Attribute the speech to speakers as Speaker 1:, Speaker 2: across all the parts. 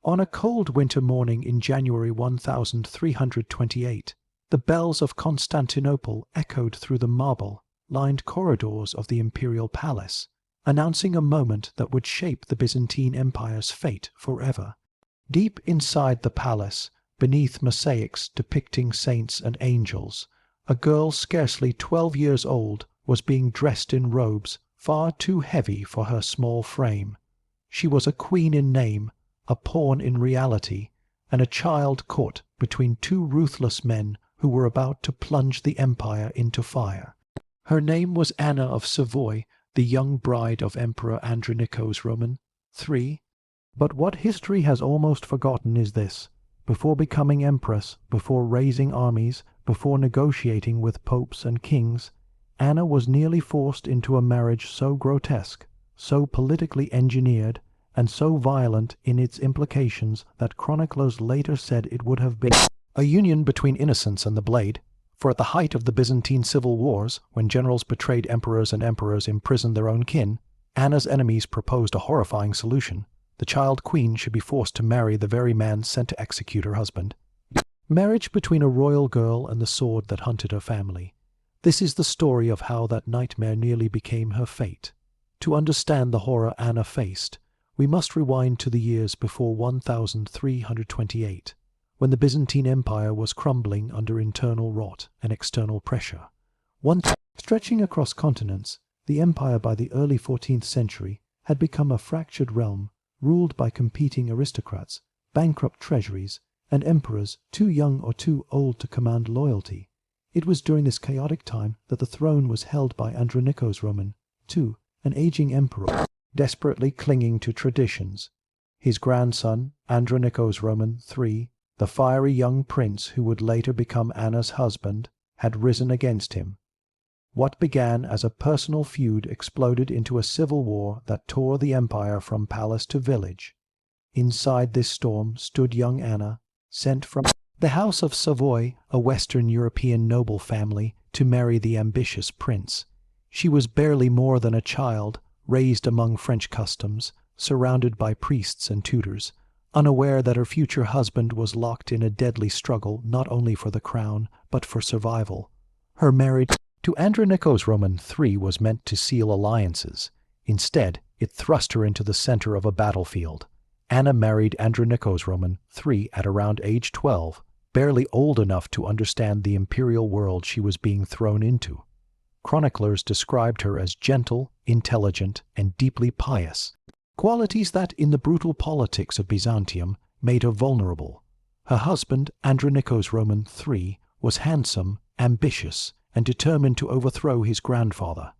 Speaker 1: On a cold winter morning in January 1328, the bells of Constantinople echoed through the marble-lined corridors of the imperial palace, announcing a moment that would shape the Byzantine Empire's fate forever. Deep inside the palace, beneath mosaics depicting saints and angels, a girl scarcely 12 years old was being dressed in robes far too heavy for her small frame. She was a queen in name, a pawn in reality, and a child caught between two ruthless men who were about to plunge the empire into fire. Her name was Anna of Savoy, the young bride of Emperor Andronikos Roman III. But what history has almost forgotten is this: before becoming empress, before raising armies, before negotiating with popes and kings, Anna was nearly forced into a marriage so grotesque, so politically engineered, and so violent in its implications that chroniclers later said it would have been a union between innocence and the blade. For at the height of the Byzantine civil wars, when generals betrayed emperors and emperors imprisoned their own kin, Anna's enemies proposed a horrifying solution. The child queen should be forced to marry the very man sent to execute her husband. Marriage between a royal girl and the sword that hunted her family. This is the story of how that nightmare nearly became her fate. To understand the horror Anna faced, we must rewind to the years before 1328, when the Byzantine Empire was crumbling under internal rot and external pressure. Stretching across continents, the empire by the early 14th century had become a fractured realm ruled by competing aristocrats, bankrupt treasuries, and emperors too young or too old to command loyalty. It was during this chaotic time that the throne was held by Andronikos Roman II, an aging emperor, desperately clinging to traditions. His grandson, Andronikos Roman III, the fiery young prince who would later become Anna's husband, had risen against him. What began as a personal feud exploded into a civil war that tore the empire from palace to village. Inside this storm stood young Anna, sent from the House of Savoy, a Western European noble family, to marry the ambitious prince. She was barely more than a child, raised among French customs, surrounded by priests and tutors, unaware that her future husband was locked in a deadly struggle not only for the crown, but for survival. Her marriage to Andronikos Roman III was meant to seal alliances. Instead, it thrust her into the center of a battlefield. Anna married Andronikos Roman III at around age 12, barely old enough to understand the imperial world she was being thrown into. Chroniclers described her as gentle, intelligent, and deeply pious, qualities that, in the brutal politics of Byzantium, made her vulnerable. Her husband, Andronikos Roman III, was handsome, ambitious, and determined to overthrow his grandfather.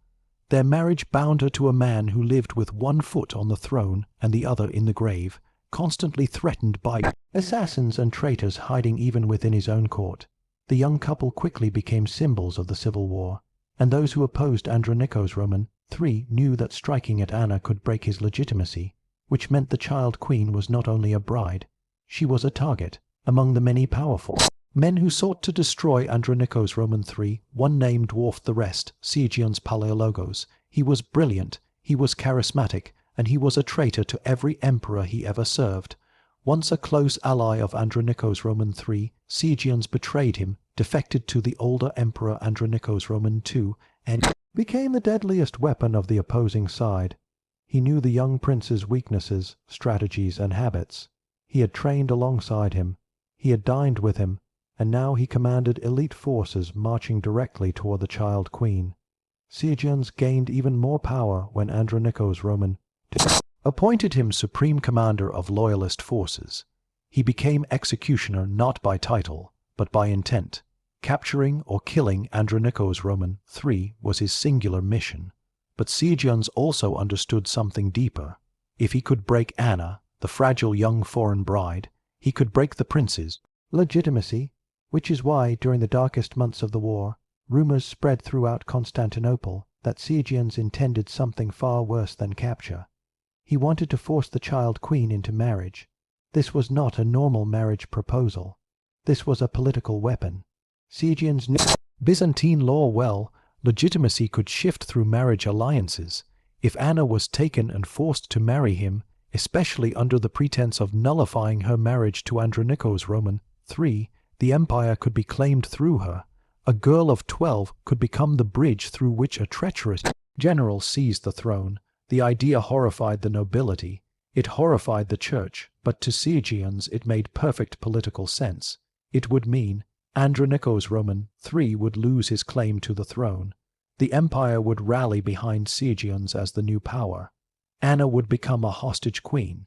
Speaker 1: Their marriage bound her to a man who lived with one foot on the throne and the other in the grave, constantly threatened by assassins and traitors hiding even within his own court. The young couple quickly became symbols of the civil war, and those who opposed Andronikos Roman III knew that striking at Anna could break his legitimacy, which meant the child queen was not only a bride, she was a target among the many powerful men who sought to destroy Andronikos Roman III. One name dwarfed the rest, Sigion's Palaiologos. He was brilliant, he was charismatic, and he was a traitor to every emperor he ever served. Once a close ally of Andronikos Roman III, Sigion's betrayed him, defected to the older emperor Andronikos Roman II, and became the deadliest weapon of the opposing side. He knew the young prince's weaknesses, strategies, and habits. He had trained alongside him. He had dined with him, and now he commanded elite forces marching directly toward the child queen. Sigion's gained even more power when Andronikos Roman II appointed him supreme commander of loyalist forces. He became executioner not by title, but by intent. Capturing or killing Andronikos Roman III was his singular mission. But Sigion's also understood something deeper. If he could break Anna, the fragile young foreign bride, he could break the prince's legitimacy, which is why, during the darkest months of the war, rumors spread throughout Constantinople that Sigion's intended something far worse than capture. He wanted to force the child queen into marriage. This was not a normal marriage proposal. This was a political weapon. Sigion's knew Byzantine law well. Legitimacy could shift through marriage alliances. If Anna was taken and forced to marry him, especially under the pretense of nullifying her marriage to Andronikos Roman III, the empire could be claimed through her. A girl of 12 could become the bridge through which a treacherous general seized the throne. The idea horrified the nobility. It horrified the church, but to Siagians it made perfect political sense. It would mean Andronikos Roman III would lose his claim to the throne. The empire would rally behind Siagians as the new power. Anna would become a hostage queen,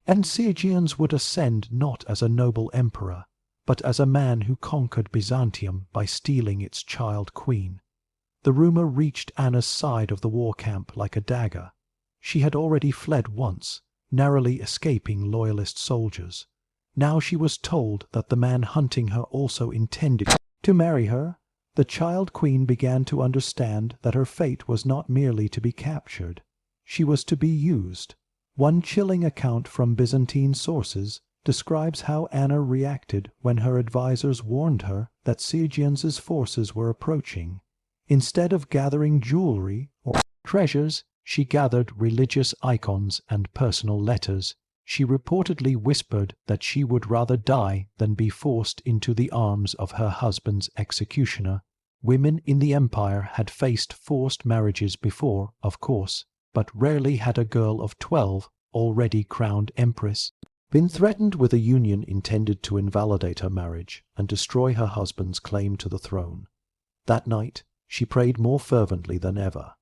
Speaker 1: and Siagians would ascend not as a noble emperor, but as a man who conquered Byzantium by stealing its child queen. The rumor reached Anna's side of the war camp like a dagger. She had already fled once, narrowly escaping loyalist soldiers. Now she was told that the man hunting her also intended to marry her. The child queen began to understand that her fate was not merely to be captured. She was to be used. One chilling account from Byzantine sources describes how Anna reacted when her advisors warned her that Siagians' forces were approaching. Instead of gathering jewelry or treasures, she gathered religious icons and personal letters. She reportedly whispered that she would rather die than be forced into the arms of her husband's executioner. Women in the empire had faced forced marriages before, of course, but rarely had a girl of 12, already crowned empress, been threatened with a union intended to invalidate her marriage and destroy her husband's claim to the throne. That night, she prayed more fervently than ever.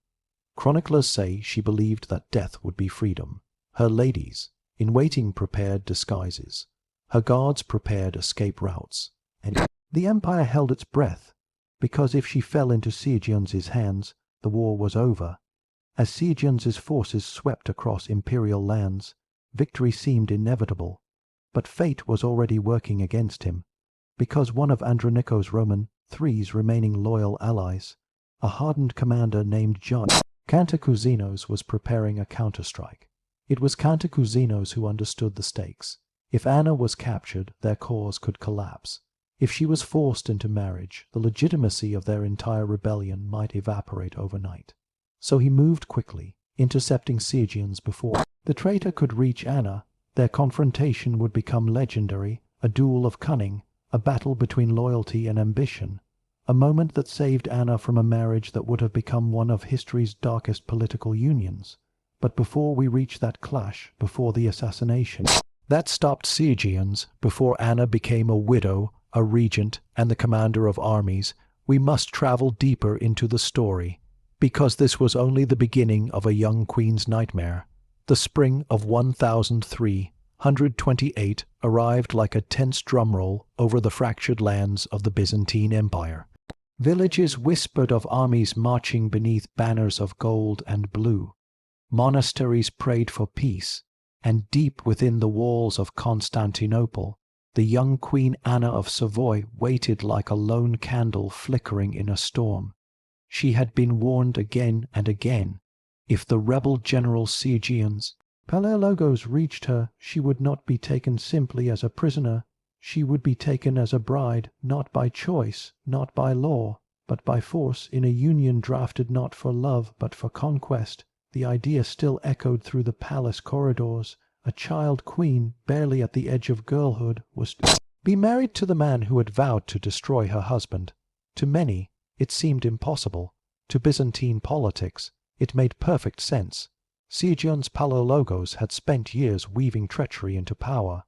Speaker 1: Chroniclers say she believed that death would be freedom. Her ladies in waiting prepared disguises. Her guards prepared escape routes. And the empire held its breath, because if she fell into Siagians' hands, the war was over. As Siagians' forces swept across imperial lands, victory seemed inevitable. But fate was already working against him, because one of Andronikos Roman III's remaining loyal allies, a hardened commander named John Cantacuzenios, was preparing a counterstrike. It was Cantacuzenios who understood the stakes. If Anna was captured, their cause could collapse. If she was forced into marriage, the legitimacy of their entire rebellion might evaporate overnight. So he moved quickly, intercepting Siagians before the traitor could reach Anna. Their confrontation would become legendary, a duel of cunning, a battle between loyalty and ambition, a moment that saved Anna from a marriage that would have become one of history's darkest political unions. But before we reach that clash, before the assassination that stopped Siagians, before Anna became a widow, a regent, and the commander of armies, we must travel deeper into the story, because this was only the beginning of a young queen's nightmare. The spring of 1328 arrived like a tense drumroll over the fractured lands of the Byzantine Empire. Villages whispered of armies marching beneath banners of gold and blue. Monasteries prayed for peace, and deep within the walls of Constantinople, the young Queen Anna of Savoy waited like a lone candle flickering in a storm. She had been warned again and again. If the rebel general Siagians Palaiologos reached her, she would not be taken simply as a prisoner. She would be taken as a bride, not by choice, not by law, but by force, in a union drafted not for love but for conquest. The idea still echoed through the palace corridors. A child queen, barely at the edge of girlhood, was to be married to the man who had vowed to destroy her husband. To many, it seemed impossible. To Byzantine politics, it made perfect sense. Siagians Palaiologos had spent years weaving treachery into power.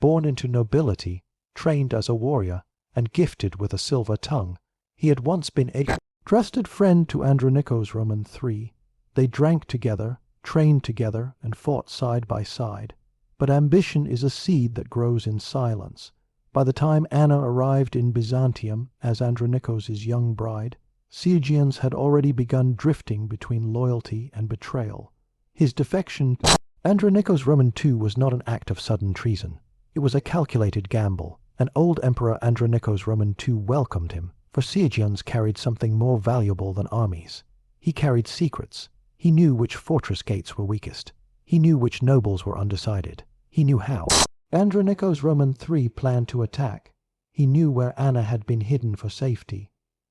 Speaker 1: Born into nobility, trained as a warrior, and gifted with a silver tongue, he had once been a trusted friend to Andronikos Roman III. They drank together, trained together, and fought side by side. But ambition is a seed that grows in silence. By the time Anna arrived in Byzantium as Andronikos' young bride, Siagians had already begun drifting between loyalty and betrayal. His defection to Andronikos Roman II was not an act of sudden treason. It was a calculated gamble. An old Emperor Andronikos Roman II welcomed him, for Siagians carried something more valuable than armies. He carried secrets. He knew which fortress gates were weakest. He knew which nobles were undecided. He knew how Andronikos Roman III planned to attack. He knew where Anna had been hidden for safety.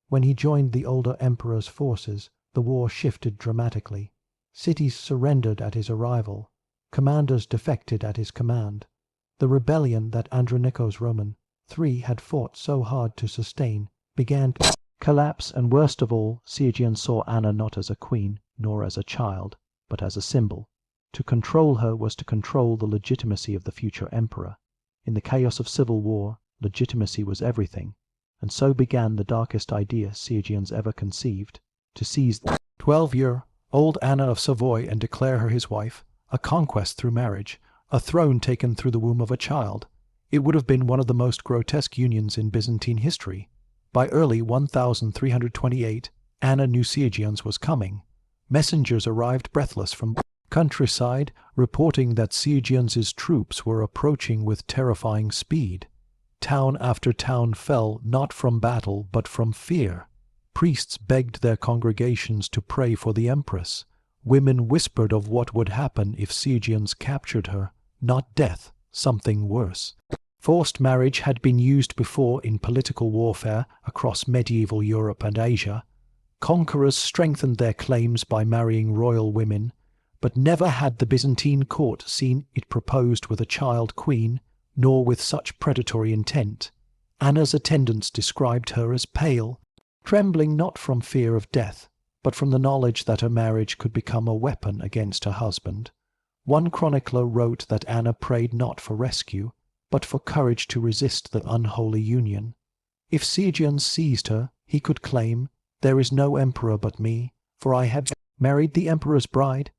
Speaker 1: When he joined the older emperor's forces, the war shifted dramatically. Cities surrendered at his arrival. Commanders defected at his command. The rebellion that Andronikos Roman III had fought so hard to sustain began to collapse, and worst of all, Siagians saw Anna not as a queen, nor as a child, but as a symbol. To control her was to control the legitimacy of the future emperor. In the chaos of civil war, legitimacy was everything, and so began the darkest idea Siagians ever conceived, to seize the 12-year-old Anna of Savoy and declare her his wife, a conquest through marriage, a throne taken through the womb of a child. It would have been one of the most grotesque unions in Byzantine history. By early 1328, Anna knew Siagians was coming. Messengers arrived breathless from countryside, reporting that Siagians' troops were approaching with terrifying speed. Town after town fell, not from battle, but from fear. Priests begged their congregations to pray for the empress. Women whispered of what would happen if Siagians captured her. Not death, something worse. Forced marriage had been used before in political warfare across medieval Europe and Asia. Conquerors strengthened their claims by marrying royal women, but never had the Byzantine court seen it proposed with a child queen, nor with such predatory intent. Anna's attendants described her as pale, trembling not from fear of death, but from the knowledge that her marriage could become a weapon against her husband. One chronicler wrote that Anna prayed not for rescue, but for courage to resist the unholy union. If Siagians seized her, he could claim, "There is no emperor but me, for I have married the emperor's bride."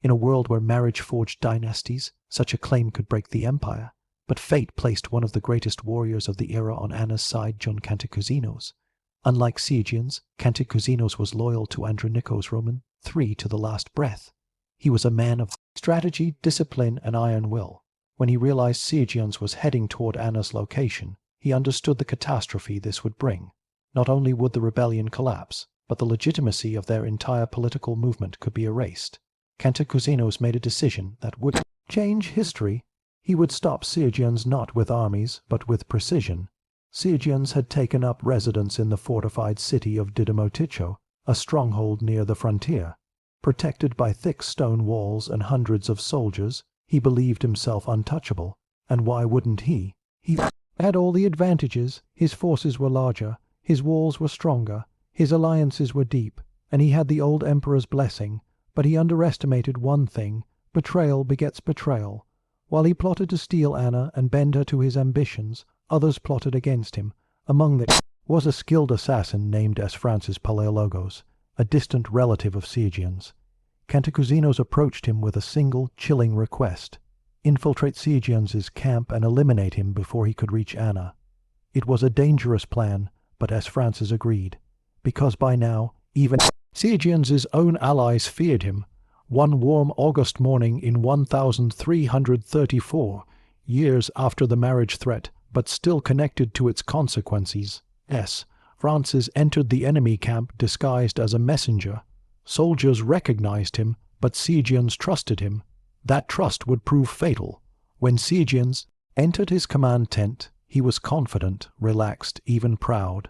Speaker 1: In a world where marriage forged dynasties, such a claim could break the empire. But fate placed one of the greatest warriors of the era on Anna's side, John Cantacuzenios. Unlike Siagians, Cantacuzenios was loyal to Andronikos Roman III to the last breath. He was a man of strategy, discipline, and iron will. When he realized Siagians was heading toward Anna's location, he understood the catastrophe this would bring. Not only would the rebellion collapse, but the legitimacy of their entire political movement could be erased. Cantacuzenios made a decision that would change history. He would stop Siagians not with armies, but with precision. Siagians had taken up residence in the fortified city of Didymoticho, a stronghold near the frontier. Protected by thick stone walls and hundreds of soldiers, he believed himself untouchable. And why wouldn't he? He had all the advantages. His forces were larger, his walls were stronger, his alliances were deep, and he had the old emperor's blessing. But he underestimated one thing: betrayal begets betrayal. While he plotted to steal Anna and bend her to his ambitions, others plotted against him. Among them was a skilled assassin named as Francis Palaiologos, a distant relative of Siagians. Cantacuzenios approached him with a single, chilling request: infiltrate Siagians' camp and eliminate him before he could reach Anna. It was a dangerous plan, but as Francis agreed, because by now, even Siagians' own allies feared him. One warm August morning in 1334, years after the marriage threat, but still connected to its consequences, Francis entered the enemy camp disguised as a messenger. Soldiers recognized him, but Siagians trusted him. That trust would prove fatal. When Siagians entered his command tent, he was confident, relaxed, even proud.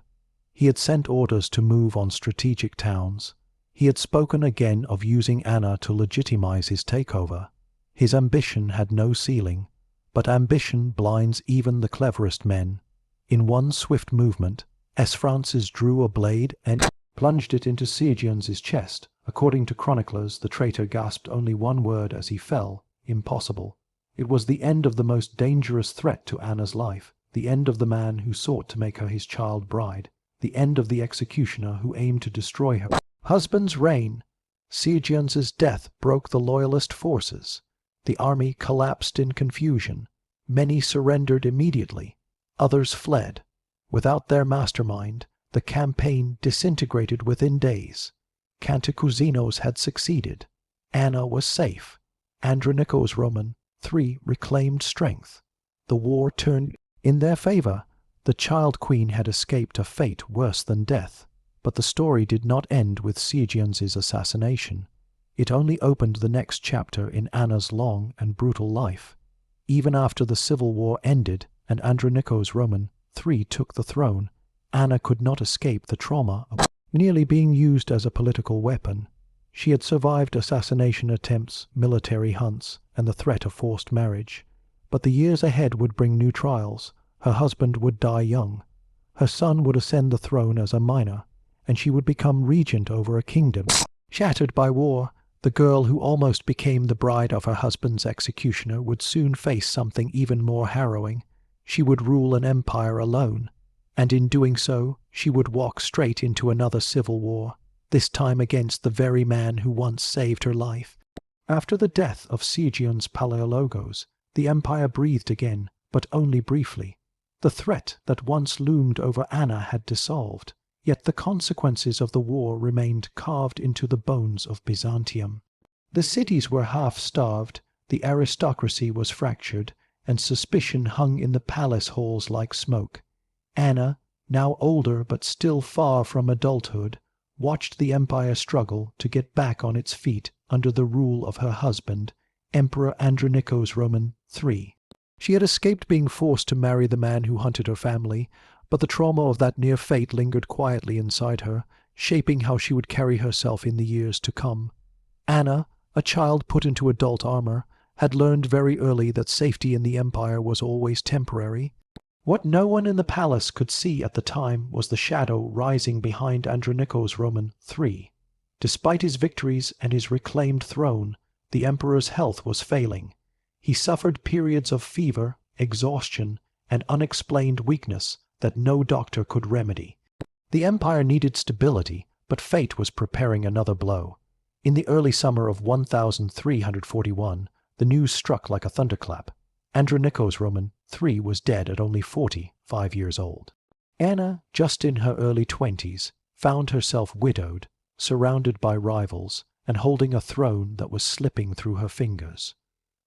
Speaker 1: He had sent orders to move on strategic towns. He had spoken again of using Anna to legitimize his takeover. His ambition had no ceiling, but ambition blinds even the cleverest men. In one swift movement, Francis drew a blade and plunged it into Siagians' chest. According to chroniclers, the traitor gasped only one word as he fell: impossible. It was the end of the most dangerous threat to Anna's life, the end of the man who sought to make her his child bride, the end of the executioner who aimed to destroy her husband's reign. Siagians' death broke the loyalist forces. The army collapsed in confusion. Many surrendered immediately. Others fled. Without their mastermind, the campaign disintegrated within days. Cantacuzenios had succeeded. Anna was safe. Andronikos Roman III reclaimed strength. The war turned in their favor. The child queen had escaped a fate worse than death. But the story did not end with Siagians' assassination. It only opened the next chapter in Anna's long and brutal life. Even after the civil war ended and Andronikos Roman III took the throne, Anna could not escape the trauma of nearly being used as a political weapon. She had survived assassination attempts, military hunts, and the threat of forced marriage. But the years ahead would bring new trials. Her husband would die young. Her son would ascend the throne as a minor, and she would become regent over a kingdom. Shattered by war, the girl who almost became the bride of her husband's executioner would soon face something even more harrowing. She would rule an empire alone, and in doing so, she would walk straight into another civil war, this time against the very man who once saved her life. After the death of Sigion's Palaiologos, the empire breathed again, but only briefly. The threat that once loomed over Anna had dissolved, yet the consequences of the war remained carved into the bones of Byzantium. The cities were half-starved, the aristocracy was fractured, and suspicion hung in the palace halls like smoke. Anna, now older but still far from adulthood, watched the empire struggle to get back on its feet under the rule of her husband, Emperor Andronikos Roman III. She had escaped being forced to marry the man who hunted her family, but the trauma of that near fate lingered quietly inside her, shaping how she would carry herself in the years to come. Anna, a child put into adult armor, had learned very early that safety in the empire was always temporary. What no one in the palace could see at the time was the shadow rising behind Andronikos Roman III. Despite his victories and his reclaimed throne, the emperor's health was failing. He suffered periods of fever, exhaustion, and unexplained weakness that no doctor could remedy. The empire needed stability, but fate was preparing another blow. In the early summer of 1341, the news struck like a thunderclap. Andronikos Roman III was dead at only 45 years old. Anna, just in her early 20s, found herself widowed, surrounded by rivals, and holding a throne that was slipping through her fingers.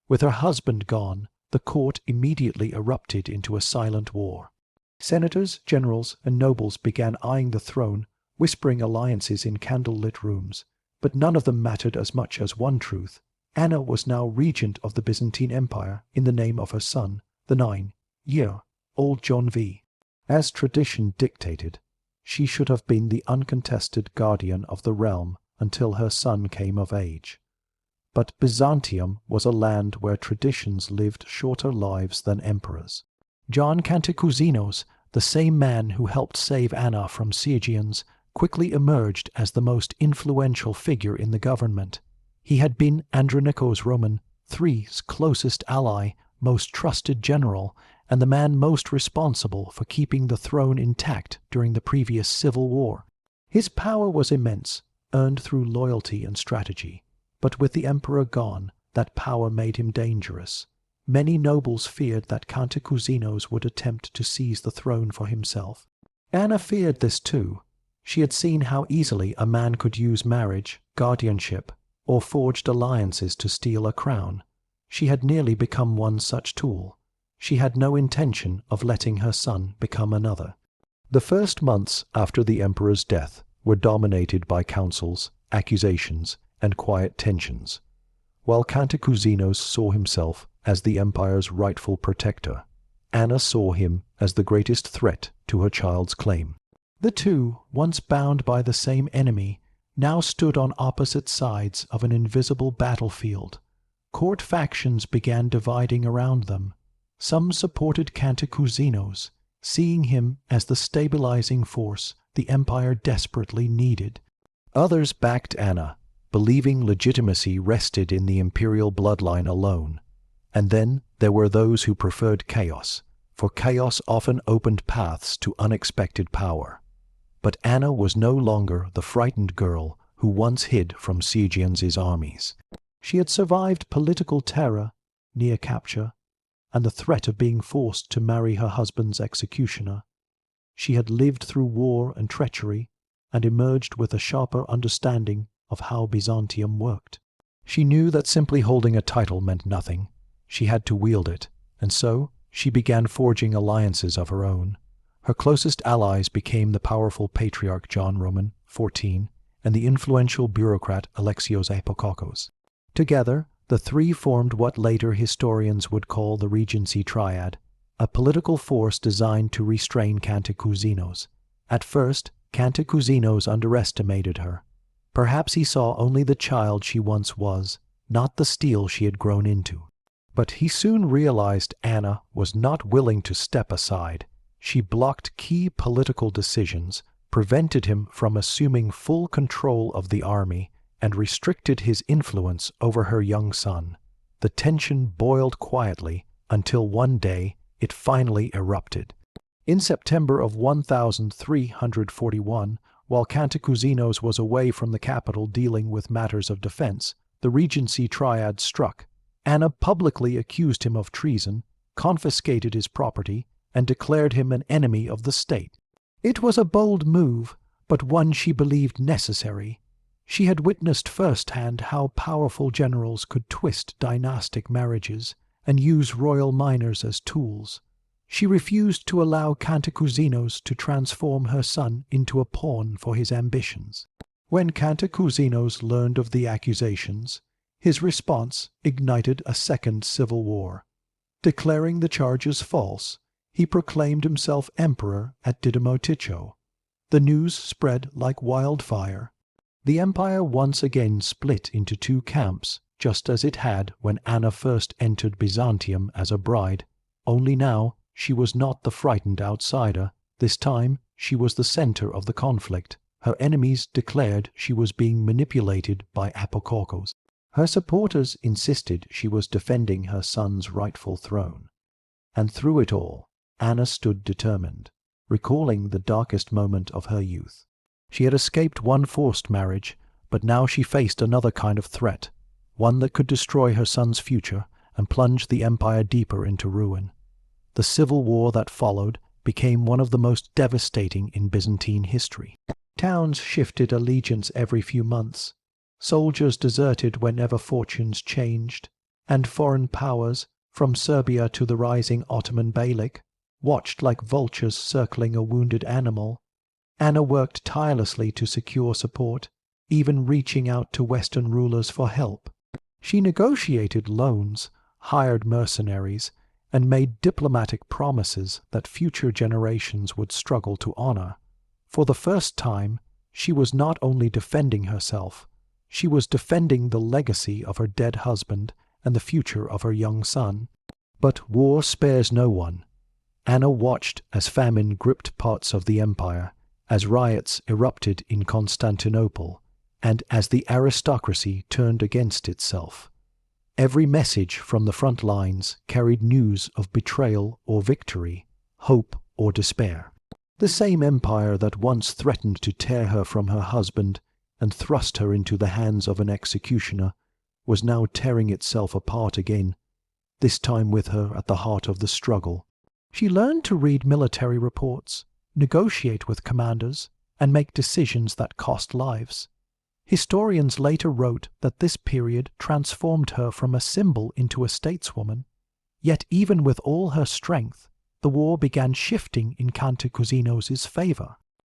Speaker 1: With her husband gone, the court immediately erupted into a silent war. Senators, generals, and nobles began eyeing the throne, whispering alliances in candle-lit rooms, but none of them mattered as much as one truth. Anna was now regent of the Byzantine Empire in the name of her son, the 9-year-old John V. As tradition dictated, she should have been the uncontested guardian of the realm until her son came of age. But Byzantium was a land where traditions lived shorter lives than emperors. John Cantacuzenios, the same man who helped save Anna from Sigians, quickly emerged as the most influential figure in the government. He had been Andronikos Roman III's closest ally, most trusted general, and the man most responsible for keeping the throne intact during the previous civil war. His power was immense, earned through loyalty and strategy. But with the emperor gone, that power made him dangerous. Many nobles feared that Cantacuzenios would attempt to seize the throne for himself. Anna feared this too. She had seen how easily a man could use marriage, guardianship, or forged alliances to steal a crown. She had nearly become one such tool. She had no intention of letting her son become another. The first months after the emperor's death were dominated by councils, accusations, and quiet tensions. While Cantacuzenios saw himself as the empire's rightful protector, Anna saw him as the greatest threat to her child's claim. The two, once bound by the same enemy, now stood on opposite sides of an invisible battlefield. Court factions began dividing around them. Some supported Cantacuzenios, seeing him as the stabilizing force the empire desperately needed. Others backed Anna, believing legitimacy rested in the imperial bloodline alone. And then there were those who preferred chaos, for chaos often opened paths to unexpected power. But Anna was no longer the frightened girl who once hid from Sigians' armies. She had survived political terror, near capture, and the threat of being forced to marry her husband's executioner. She had lived through war and treachery, and emerged with a sharper understanding of how Byzantium worked. She knew that simply holding a title meant nothing. She had to wield it, and so she began forging alliances of her own. Her closest allies became the powerful patriarch John Roman XIV and the influential bureaucrat Alexios Apokokos. Together, the three formed what later historians would call the Regency Triad, a political force designed to restrain Cantacuzenios. At first, Cantacuzenios underestimated her. Perhaps he saw only the child she once was, not the steel she had grown into. But he soon realized Anna was not willing to step aside. She blocked key political decisions, prevented him from assuming full control of the army, and restricted his influence over her young son. The tension boiled quietly until one day it finally erupted. In September of 1341, while Cantacuzene was away from the capital dealing with matters of defense, the regency triad struck. Anna publicly accused him of treason, confiscated his property, and declared him an enemy of the state. It was a bold move, but one she believed necessary. She had witnessed firsthand how powerful generals could twist dynastic marriages and use royal minors as tools. She refused to allow Cantacuzenos to transform her son into a pawn for his ambitions. When Cantacuzenos learned of the accusations, his response ignited a second civil war. Declaring the charges false, he proclaimed himself emperor at Didymoticho. The news spread like wildfire. The empire once again split into two camps, just as it had when Anna first entered Byzantium as a bride. Only now she was not the frightened outsider. This time she was the center of the conflict. Her enemies declared she was being manipulated by Apokorkos. Her supporters insisted she was defending her son's rightful throne. And through it all, Anna stood determined, recalling the darkest moment of her youth. She had escaped one forced marriage, but now she faced another kind of threat, one that could destroy her son's future and plunge the empire deeper into ruin. The civil war that followed became one of the most devastating in Byzantine history. Towns shifted allegiance every few months. Soldiers deserted whenever fortunes changed, and foreign powers, from Serbia to the rising Ottoman Beylik, watched like vultures circling a wounded animal. Anna worked tirelessly to secure support, even reaching out to Western rulers for help. She negotiated loans, hired mercenaries, and made diplomatic promises that future generations would struggle to honor. For the first time, she was not only defending herself, she was defending the legacy of her dead husband and the future of her young son. But war spares no one. Anna watched as famine gripped parts of the empire, as riots erupted in Constantinople, and as the aristocracy turned against itself. Every message from the front lines carried news of betrayal or victory, hope or despair. The same empire that once threatened to tear her from her husband and thrust her into the hands of an executioner was now tearing itself apart again, this time with her at the heart of the struggle. She learned to read military reports, negotiate with commanders, and make decisions that cost lives. Historians later wrote that this period transformed her from a symbol into a stateswoman. Yet even with all her strength, the war began shifting in Cantacuzenos' favor.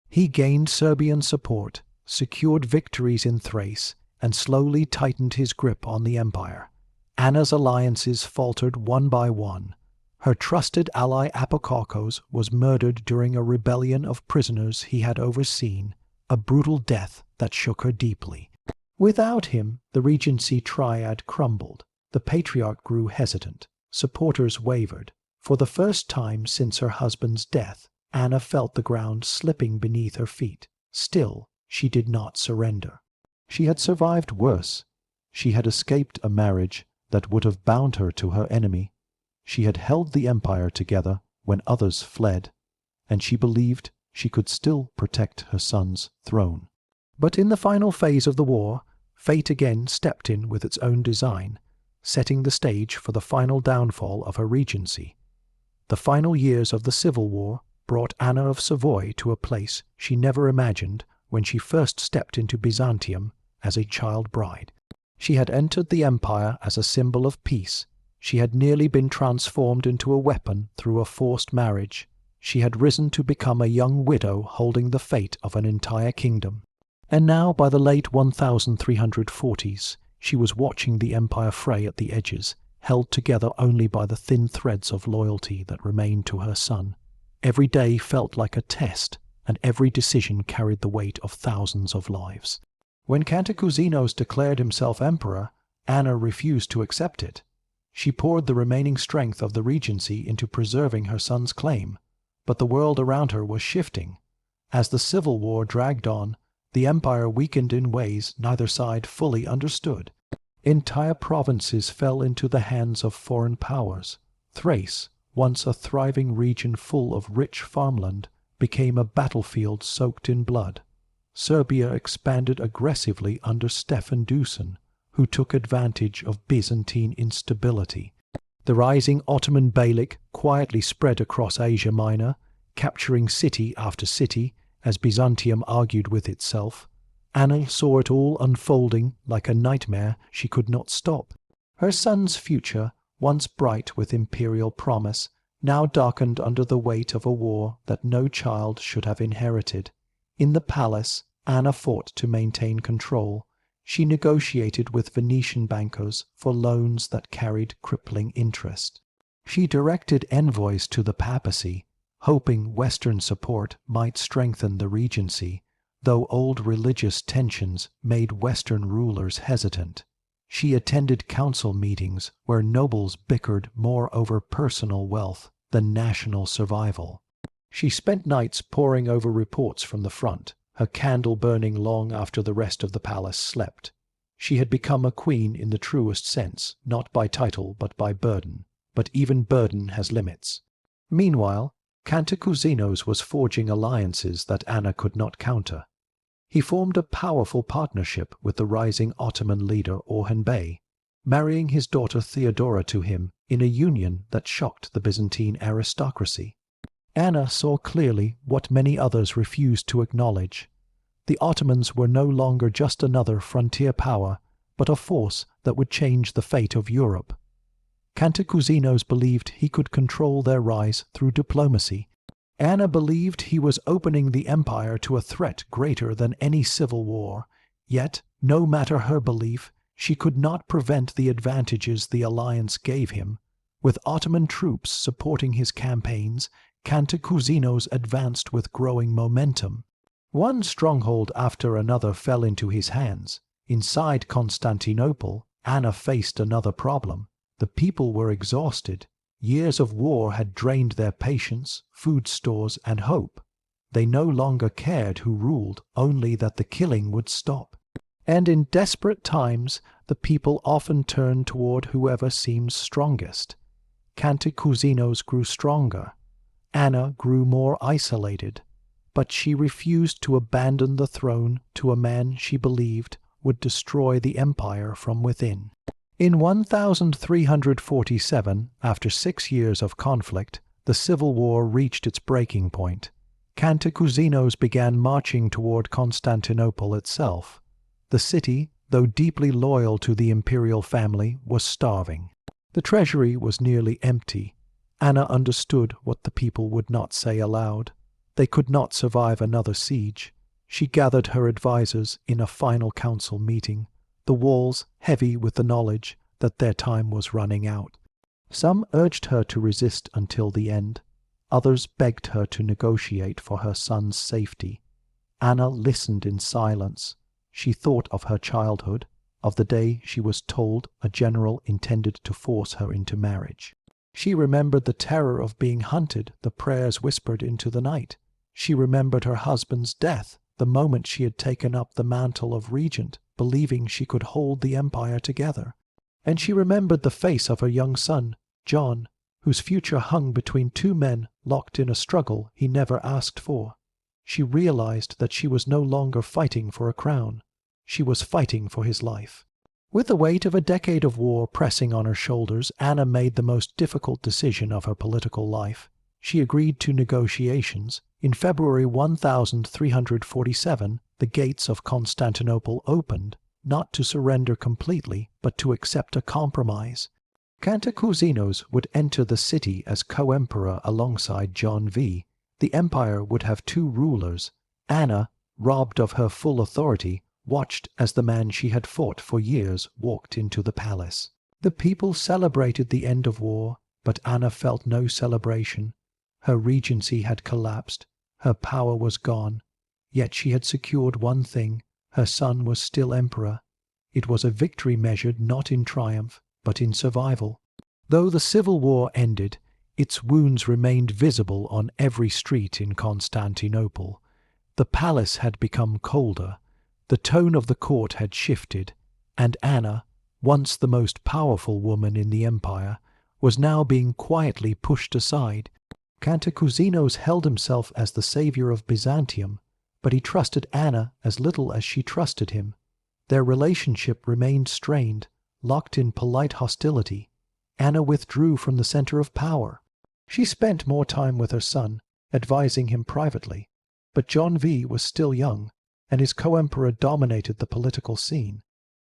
Speaker 1: He gained Serbian support, secured victories in Thrace, and slowly tightened his grip on the empire. Anna's alliances faltered one by one. Her trusted ally Apokorkos was murdered during a rebellion of prisoners he had overseen, a brutal death that shook her deeply. Without him, the regency triad crumbled. The patriarch grew hesitant. Supporters wavered. For the first time since her husband's death, Anna felt the ground slipping beneath her feet. Still, she did not surrender. She had survived worse. She had escaped a marriage that would have bound her to her enemy. She had held the empire together when others fled, and she believed she could still protect her son's throne. But in the final phase of the war, fate again stepped in with its own design, setting the stage for the final downfall of her regency. The final years of the civil war brought Anna of Savoy to a place she never imagined when she first stepped into Byzantium as a child bride. She had entered the empire as a symbol of peace. She had nearly been transformed into a weapon through a forced marriage. She had risen to become a young widow holding the fate of an entire kingdom. And now, by the late 1340s, she was watching the empire fray at the edges, held together only by the thin threads of loyalty that remained to her son. Every day felt like a test, and every decision carried the weight of thousands of lives. When Cantacuzenios declared himself emperor, Anna refused to accept it. She poured the remaining strength of the regency into preserving her son's claim, but the world around her was shifting. As the civil war dragged on, the empire weakened in ways neither side fully understood. Entire provinces fell into the hands of foreign powers. Thrace, once a thriving region full of rich farmland, became a battlefield soaked in blood. Serbia expanded aggressively under Stefan Dusan, who took advantage of Byzantine instability. The rising Ottoman Beylik quietly spread across Asia Minor, capturing city after city as Byzantium argued with itself. Anna saw it all unfolding like a nightmare she could not stop. Her son's future, once bright with imperial promise, now darkened under the weight of a war that no child should have inherited. In the palace, Anna fought to maintain control. She negotiated with Venetian bankers for loans that carried crippling interest. She directed envoys to the papacy, hoping Western support might strengthen the regency, though old religious tensions made Western rulers hesitant. She attended council meetings where nobles bickered more over personal wealth than national survival. She spent nights poring over reports from the front, her candle burning long after the rest of the palace slept. She had become a queen in the truest sense, not by title but by burden. But even burden has limits. Meanwhile, Cantacuzenios was forging alliances that Anna could not counter. He formed a powerful partnership with the rising Ottoman leader Orhan Bey, marrying his daughter Theodora to him in a union that shocked the Byzantine aristocracy. Anna saw clearly what many others refused to acknowledge. The Ottomans were no longer just another frontier power, but a force that would change the fate of Europe. Cantacuzenios believed he could control their rise through diplomacy. Anna believed he was opening the empire to a threat greater than any civil war. Yet, no matter her belief, she could not prevent the advantages the alliance gave him. With Ottoman troops supporting his campaigns, Cantacuzenios advanced with growing momentum. One stronghold after another fell into his hands. Inside Constantinople, Anna faced another problem. The people were exhausted. Years of war had drained their patience, food stores, and hope. They no longer cared who ruled, only that the killing would stop. And in desperate times, the people often turned toward whoever seemed strongest. Cantacuzenios grew stronger. Anna grew more isolated. But she refused to abandon the throne to a man she believed would destroy the empire from within. In 1347, after 6 years of conflict, the civil war reached its breaking point. Cantacuzenios began marching toward Constantinople itself. The city, though deeply loyal to the imperial family, was starving. The treasury was nearly empty. Anna understood what the people would not say aloud. They could not survive another siege. She gathered her advisers in a final council meeting, the walls heavy with the knowledge that their time was running out. Some urged her to resist until the end. Others begged her to negotiate for her son's safety. Anna listened in silence. She thought of her childhood, of the day she was told a general intended to force her into marriage. She remembered the terror of being hunted, the prayers whispered into the night. She remembered her husband's death, the moment she had taken up the mantle of regent, believing she could hold the empire together. And she remembered the face of her young son, John, whose future hung between two men locked in a struggle he never asked for. She realized that she was no longer fighting for a crown. She was fighting for his life. With the weight of a decade of war pressing on her shoulders, Anna made the most difficult decision of her political life. She agreed to negotiations. In February 1347, the gates of Constantinople opened, not to surrender completely, but to accept a compromise. Cantacuzenios would enter the city as co-emperor alongside John V. The empire would have two rulers. Anna, robbed of her full authority, watched as the man she had fought for years walked into the palace. The people celebrated the end of war, but Anna felt no celebration. Her regency had collapsed. Her power was gone. Yet she had secured one thing. Her son was still emperor. It was a victory measured not in triumph, but in survival. Though the civil war ended, its wounds remained visible on every street in Constantinople. The palace had become colder, the tone of the court had shifted, and Anna, once the most powerful woman in the empire, was now being quietly pushed aside. Cantacuzene held himself as the savior of Byzantium, but he trusted Anna as little as she trusted him. Their relationship remained strained, locked in polite hostility. Anna withdrew from the center of power. She spent more time with her son, advising him privately. But John V was still young, and his co-emperor dominated the political scene.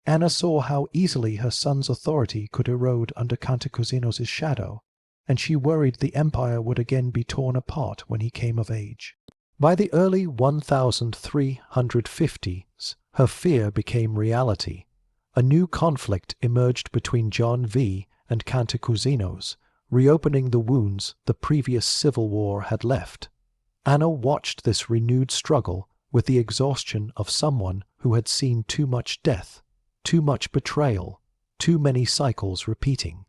Speaker 1: Anna saw how easily her son's authority could erode under Cantacuzene's shadow, and she worried the empire would again be torn apart when he came of age. By the early 1350s, her fear became reality. A new conflict emerged between John V and Cantacuzene's, reopening the wounds the previous civil war had left. Anna watched this renewed struggle with the exhaustion of someone who had seen too much death, too much betrayal, too many cycles repeating.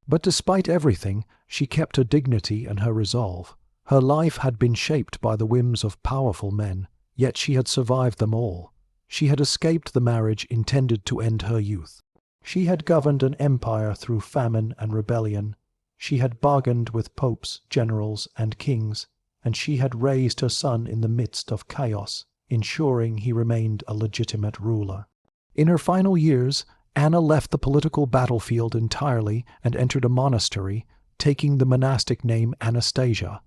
Speaker 1: But despite everything, she kept her dignity and her resolve. Her life had been shaped by the whims of powerful men, yet she had survived them all. She had escaped the marriage intended to end her youth. She had governed an empire through famine and rebellion. She had bargained with popes, generals, and kings, and she had raised her son in the midst of chaos, ensuring he remained a legitimate ruler. In her final years, Anna left the political battlefield entirely and entered a monastery, taking the monastic name Anastasia.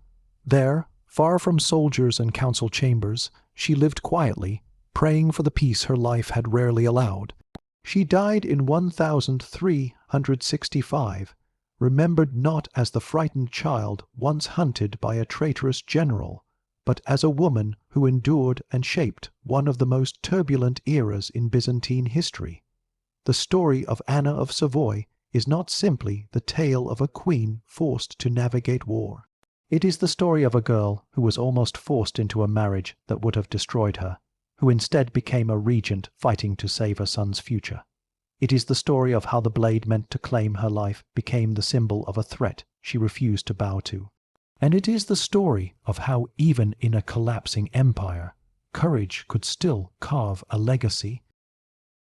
Speaker 1: There, far from soldiers and council chambers, she lived quietly, praying for the peace her life had rarely allowed. She died in 1365, remembered not as the frightened child once hunted by a traitorous general, but as a woman who endured and shaped one of the most turbulent eras in Byzantine history. The story of Anna of Savoy is not simply the tale of a queen forced to navigate war. It is the story of a girl who was almost forced into a marriage that would have destroyed her, who instead became a regent fighting to save her son's future. It is the story of how the blade meant to claim her life became the symbol of a threat she refused to bow to. And it is the story of how even in a collapsing empire, courage could still carve a legacy.